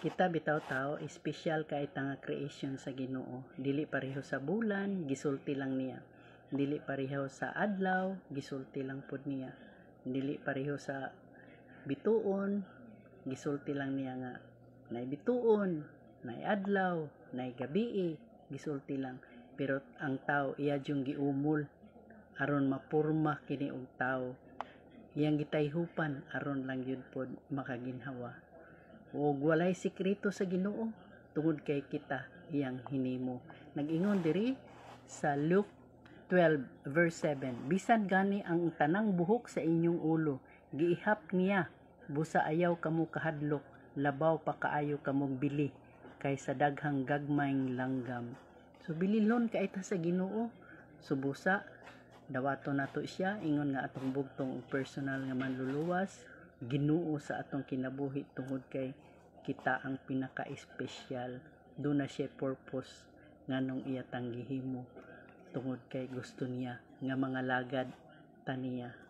Kita bitaw tao, espesyal kay nga creation sa Ginoo. Dili pareho sa bulan, gisulti lang niya. Dili pareho sa adlaw, gisulti lang pud niya. Dili pareho sa bituon, gisulti lang niya nga nay bituon, nay adlaw, nay gabi, gisulti lang. Pero ang tao iya jung giumol aron mapurma kini og tao. Iyang gitayhupan aron lang yun pod makaginhawa. Ug walay sikreto sa Ginoo tungod kay kita iyang hinimo. Nag-ingon diri sa Luke 12 verse 7, bisan gani ang tanang buhok sa inyong ulo giihap niya, busa ayaw kamo kahadlok, labaw pa kaayo kamong bili kaysa daghang gagmayng langgam. So bililon kaita sa Ginoo, subusa dawaton nato siya, ingon nga atong bugtong personal nga manluluwas, Ginoo sa atong kinabuhi tungod kay kita ang pinaka-espesyal. Doon na siya purpose nganong iya tang gihimo tungod kay gusto niya nga mga lagad taniya.